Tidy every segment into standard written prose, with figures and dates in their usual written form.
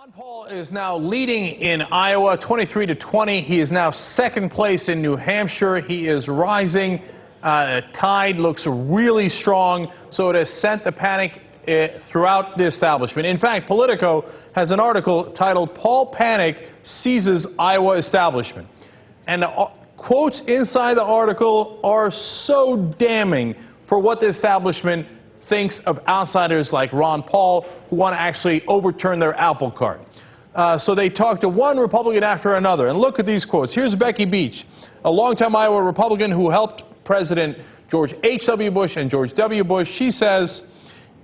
Ron Paul is now leading in Iowa, 23-20. He is now second place in New Hampshire. He is rising. The tide looks really strong, so it has sent the panic throughout the establishment. In fact, Politico has an article titled, "Paul Panic Seizes Iowa Establishment." And the quotes inside the article are so damning for what the establishment thinks of outsiders like Ron Paul, who want to actually overturn their apple cart. So they talk to one Republican after another. And look at these quotes. Here's Becky Beach, a longtime Iowa Republican who helped President George H.W. Bush and George W. Bush. She says,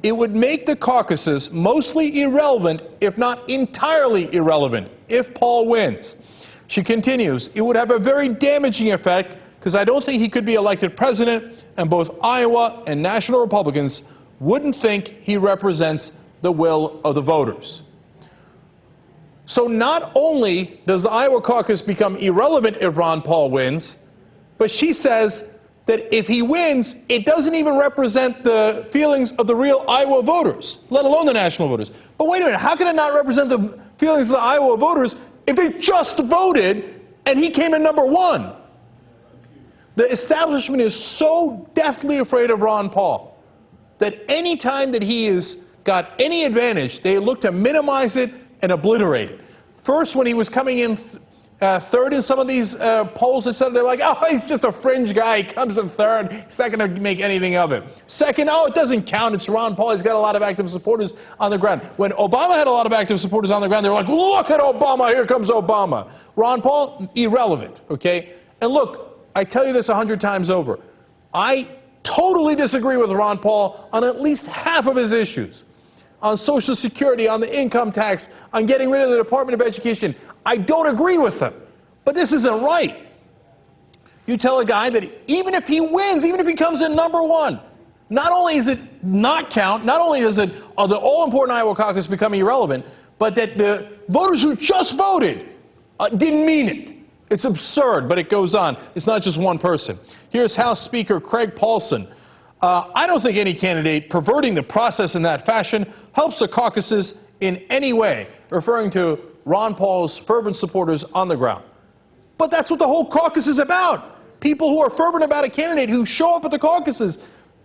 "It would make the caucuses mostly irrelevant, if not entirely irrelevant, if Paul wins." She continues, "It would have a very damaging effect because I don't think he could be elected president, and both Iowa and national Republicans wouldn't think he represents the will of the voters." So not only does the Iowa caucus become irrelevant if Ron Paul wins, but she says that if he wins, it doesn't even represent the feelings of the real Iowa voters, let alone the national voters. But wait a minute, how can it not represent the feelings of the Iowa voters if they just voted and he came in number one? The establishment is so deathly afraid of Ron Paul that any time that he has got any advantage, they look to minimize it and obliterate it. First, when he was coming in third in some of these polls, they're like, "Oh, he's just a fringe guy. He comes in third. He's not going to make anything of it." Second, "Oh, it doesn't count. It's Ron Paul. He's got a lot of active supporters on the ground." When Obama had a lot of active supporters on the ground, they were like, "Look at Obama. Here comes Obama." Ron Paul, irrelevant, okay? And look, I tell you this 100 times over. I totally disagree with Ron Paul on at least half of his issues. On Social Security, on the income tax, on getting rid of the Department of Education. I don't agree with him. But this isn't right. You tell a guy that even if he wins, even if he comes in number one, not only is it not count, not only is it the all-important Iowa caucus become irrelevant, but that the voters who just voted didn't mean it. It's absurd, but it goes on. It's not just one person. Here's House Speaker Craig Paulson. "I don't think any candidate perverting the process in that fashion helps the caucuses in any way," referring to Ron Paul's fervent supporters on the ground. But that's what the whole caucus is about. People who are fervent about a candidate who show up at the caucuses.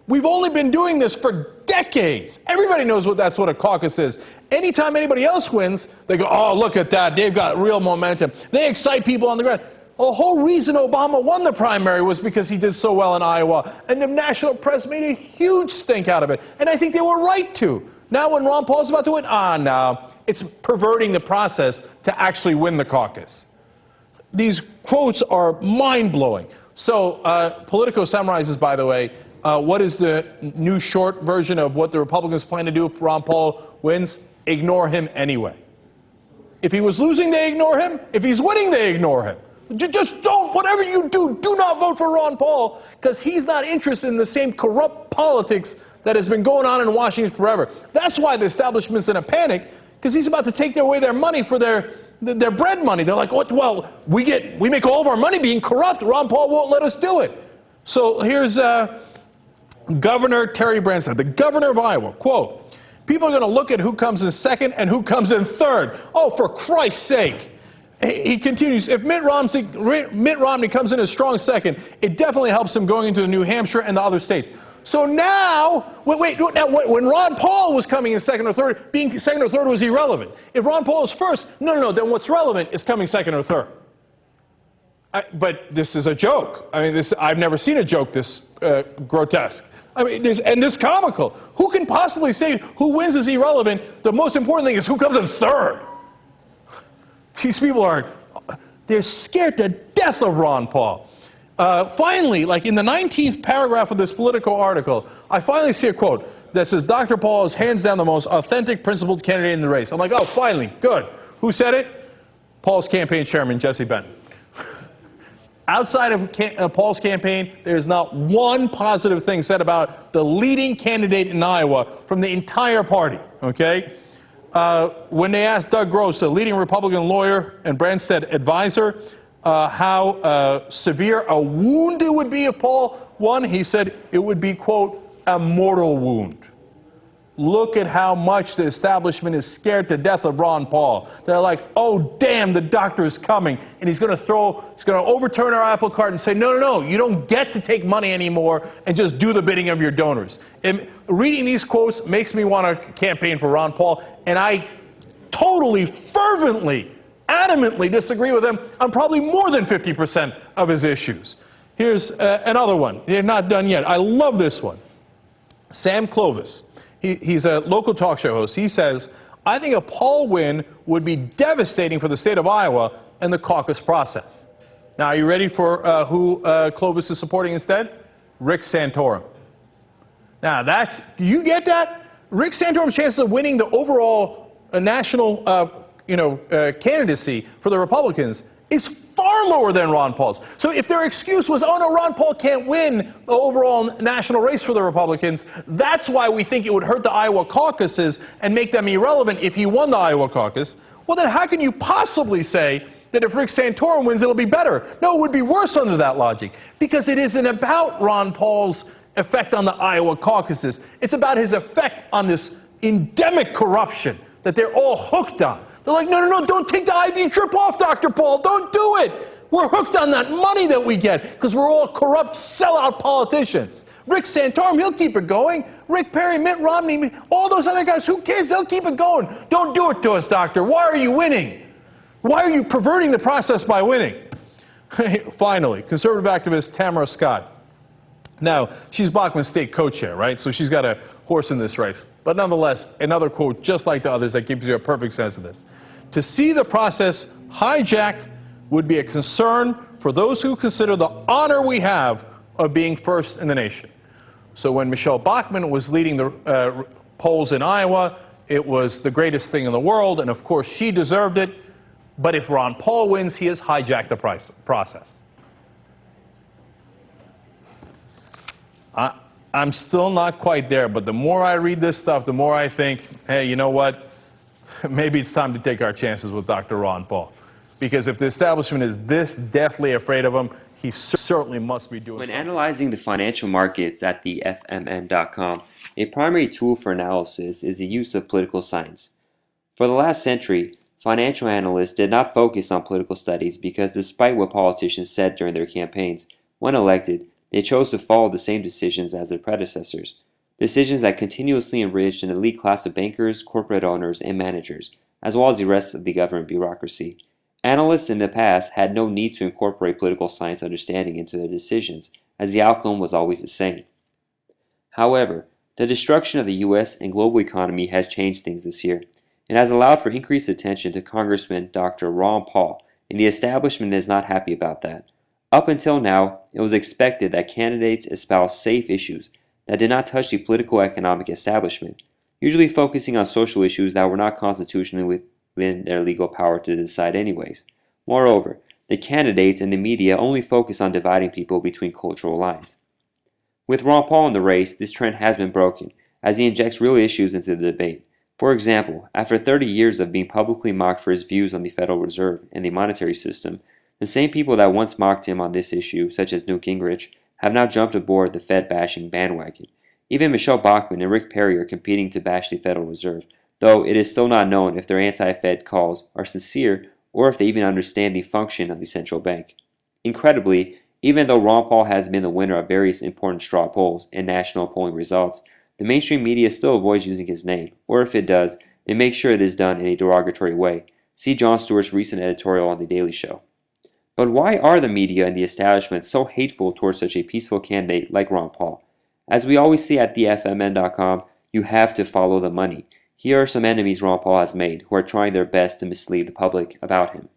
We've only been doing this for decades. Everybody knows that's what a caucus is. Anytime anybody else wins, they go, "Oh, look at that. They've got real momentum." They excite people on the ground. The whole reason Obama won the primary was because he did so well in Iowa. And the national press made a huge stink out of it. And I think they were right to. Now when Ron Paul's about to win, no. It's perverting the process to actually win the caucus. These quotes are mind-blowing. So Politico summarizes, by the way, what is the new short version of what the Republicans plan to do if Ron Paul wins? Ignore him anyway. If he was losing, they ignore him. If he's winning, they ignore him. Just don't, whatever you do, do not vote for Ron Paul, because he's not interested in the same corrupt politics that has been going on in Washington forever. That's why the establishment's in a panic, because he's about to take away their money for their bread money. They're like, "What? Well, we make all of our money being corrupt. Ron Paul won't let us do it." So here's Governor Terry Branstad, the governor of Iowa, quote, "People are going to look at who comes in second and who comes in third. Oh, for Christ's sake." He continues, "If Mitt Romney comes in a strong second, it definitely helps him going into New Hampshire and the other states." So now, when Ron Paul was coming in second or third, being second or third was irrelevant. If Ron Paul is first, no, then what's relevant is coming second or third. But this is a joke. I mean, I've never seen a joke this grotesque. I mean, this comical. Who can possibly say who wins is irrelevant? The most important thing is who comes in third. These people they're scared to death of Ron Paul. Finally, like in the 19th paragraph of this Politico article, I finally see a quote that says, "Dr. Paul is hands down the most authentic, principled candidate in the race." I'm like, oh, finally, good. Who said it? Paul's campaign chairman, Jesse Benton. Outside of Paul's campaign, there's not one positive thing said about the leading candidate in Iowa from the entire party, okay? When they asked Doug Gross, a leading Republican lawyer and Branstad advisor, how severe a wound it would be if Paul won, he said it would be, quote, "a mortal wound." Look at how much the establishment is scared to death of Ron Paul. They're like, oh, damn, the doctor is coming, and he's going to overturn our apple cart and say, no, no, no, you don't get to take money anymore and just do the bidding of your donors. And reading these quotes makes me want to campaign for Ron Paul, and I totally, fervently, adamantly disagree with him on probably more than 50% of his issues. Here's another one. They're not done yet. I love this one. Sam Clovis. He's a local talk show host. He says, I think a Paul win would be devastating for the state of Iowa and the caucus process. Now, are you ready for who Clovis is supporting instead? Rick Santorum. Now, do you get that? Rick Santorum's chances of winning the overall national candidacy for the Republicans is far lower than Ron Paul's. So if their excuse was, oh no, Ron Paul can't win the overall national race for the Republicans, that's why we think it would hurt the Iowa caucuses and make them irrelevant if he won the Iowa caucus, well then how can you possibly say that if Rick Santorum wins it'll be better? No, it would be worse under that logic, because it isn't about Ron Paul's effect on the Iowa caucuses. It's about his effect on this endemic corruption that they're all hooked on. They're like, no, no, no, don't take the IV drip off, Dr. Paul. Don't do it. We're hooked on that money that we get because we're all corrupt, sellout politicians. Rick Santorum, he'll keep it going. Rick Perry, Mitt Romney, all those other guys, who cares? They'll keep it going. Don't do it to us, doctor. Why are you winning? Why are you perverting the process by winning? Finally, conservative activist Tamara Scott. Now, she's Bachman State co-chair, right? So she's got a horse in this race. But nonetheless, another quote just like the others that gives you a perfect sense of this. To see the process hijacked would be a concern for those who consider the honor we have of being first in the nation. So when Michelle Bachmann was leading the polls in Iowa, it was the greatest thing in the world, and of course she deserved it. But if Ron Paul wins, he has hijacked the process. I'm still not quite there, but the more I read this stuff, the more I think, hey, you know what? Maybe it's time to take our chances with Dr. Ron Paul. Because if the establishment is this deathly afraid of him, he certainly must be doing something. When analyzing the financial markets at the FMN.com, a primary tool for analysis is the use of political science. For the last century, financial analysts did not focus on political studies because despite what politicians said during their campaigns, when elected, they chose to follow the same decisions as their predecessors, decisions that continuously enriched an elite class of bankers, corporate owners, and managers, as well as the rest of the government bureaucracy. Analysts in the past had no need to incorporate political science understanding into their decisions, as the outcome was always the same. However, the destruction of the U.S. and global economy has changed things this year. It has allowed for increased attention to Congressman Dr. Ron Paul, and the establishment is not happy about that. Up until now, it was expected that candidates espouse safe issues that did not touch the political economic establishment, usually focusing on social issues that were not constitutionally within their legal power to decide anyways. Moreover, the candidates and the media only focus on dividing people between cultural lines. With Ron Paul in the race, this trend has been broken, as he injects real issues into the debate. For example, after 30 years of being publicly mocked for his views on the Federal Reserve and the monetary system, the same people that once mocked him on this issue, such as Newt Gingrich, have now jumped aboard the Fed-bashing bandwagon. Even Michelle Bachmann and Rick Perry are competing to bash the Federal Reserve, though it is still not known if their anti-Fed calls are sincere or if they even understand the function of the central bank. Incredibly, even though Ron Paul has been the winner of various important straw polls and national polling results, the mainstream media still avoids using his name, or if it does, they make sure it is done in a derogatory way. See Jon Stewart's recent editorial on The Daily Show. But why are the media and the establishment so hateful towards such a peaceful candidate like Ron Paul? As we always see at thefmn.com, you have to follow the money. Here are some enemies Ron Paul has made who are trying their best to mislead the public about him.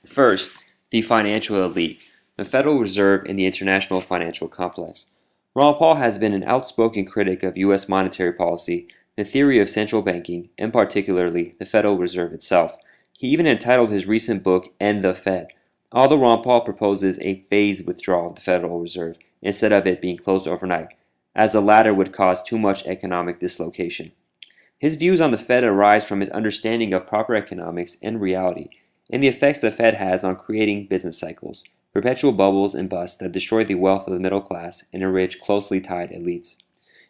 First, the financial elite, the Federal Reserve and the international financial complex. Ron Paul has been an outspoken critic of U.S. monetary policy, the theory of central banking, and particularly the Federal Reserve itself. He even entitled his recent book, End the Fed, although Ron Paul proposes a phased withdrawal of the Federal Reserve instead of it being closed overnight, as the latter would cause too much economic dislocation. His views on the Fed arise from his understanding of proper economics and reality, and the effects the Fed has on creating business cycles, perpetual bubbles and busts that destroy the wealth of the middle class and enrich closely tied elites.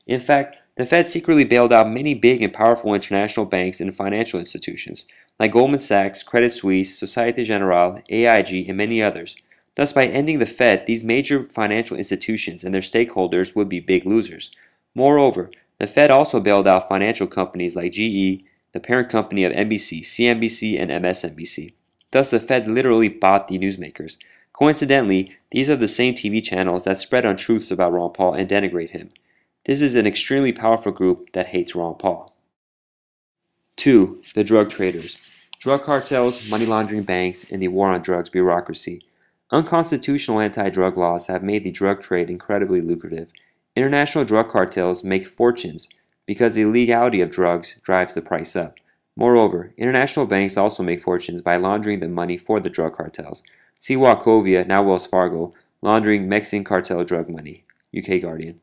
In fact, The Fed secretly bailed out many big and powerful international banks and financial institutions, like Goldman Sachs, Credit Suisse, Societe Generale, AIG, and many others. Thus, by ending the Fed, these major financial institutions and their stakeholders would be big losers. Moreover, the Fed also bailed out financial companies like GE, the parent company of NBC, CNBC, and MSNBC. Thus, the Fed literally bought the newsmakers. Coincidentally, these are the same TV channels that spread untruths about Ron Paul and denigrate him. This is an extremely powerful group that hates Ron Paul. 2. The drug traders. Drug cartels, money laundering banks, and the war on drugs bureaucracy. Unconstitutional anti-drug laws have made the drug trade incredibly lucrative. International drug cartels make fortunes because the illegality of drugs drives the price up. Moreover, international banks also make fortunes by laundering the money for the drug cartels. See Wachovia, now Wells Fargo, laundering Mexican cartel drug money. UK Guardian.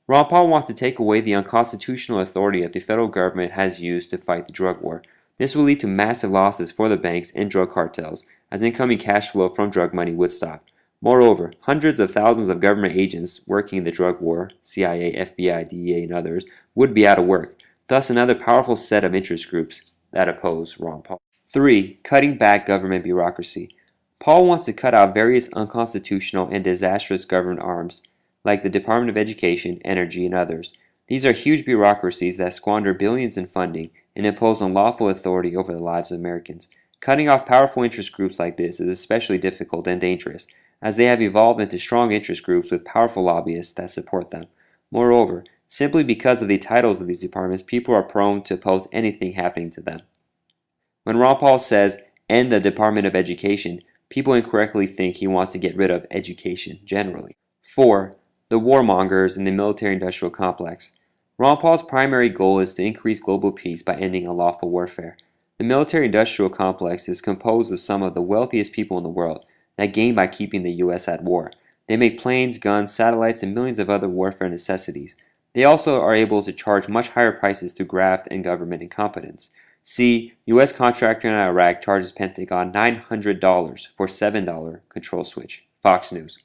Ron Paul wants to take away the unconstitutional authority that the federal government has used to fight the drug war. This will lead to massive losses for the banks and drug cartels, as incoming cash flow from drug money would stop. Moreover, hundreds of thousands of government agents working in the drug war, CIA, FBI, DEA, and others, would be out of work, thus another powerful set of interest groups that oppose Ron Paul. 3. Cutting back government bureaucracy. Paul wants to cut out various unconstitutional and disastrous government arms, like the Department of Education, Energy, and others. These are huge bureaucracies that squander billions in funding and impose unlawful authority over the lives of Americans. Cutting off powerful interest groups like this is especially difficult and dangerous, as they have evolved into strong interest groups with powerful lobbyists that support them. Moreover, simply because of the titles of these departments, people are prone to oppose anything happening to them. When Ron Paul says, "end the Department of Education," people incorrectly think he wants to get rid of education generally. 4. The warmongers in the military-industrial complex. Ron Paul's primary goal is to increase global peace by ending unlawful warfare. The military-industrial complex is composed of some of the wealthiest people in the world that gain by keeping the U.S. at war. They make planes, guns, satellites, and millions of other warfare necessities. They also are able to charge much higher prices through graft and government incompetence. See, U.S. contractor in Iraq charges Pentagon $900 for $7 control switch. Fox News.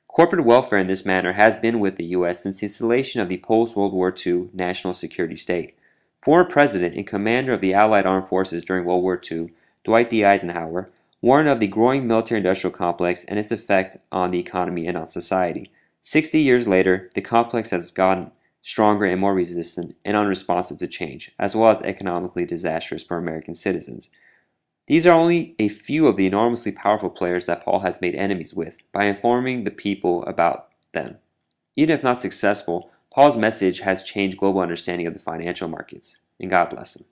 Corporate welfare in this manner has been with the U.S. since the installation of the post-World War II national security state. Former President and Commander of the Allied Armed Forces during World War II, Dwight D. Eisenhower, warned of the growing military-industrial complex and its effect on the economy and on society. 60 years later, the complex has gotten stronger and more resistant and unresponsive to change, as well as economically disastrous for American citizens. These are only a few of the enormously powerful players that Paul has made enemies with by informing the people about them. Even if not successful, Paul's message has changed global understanding of the financial markets, and God bless him.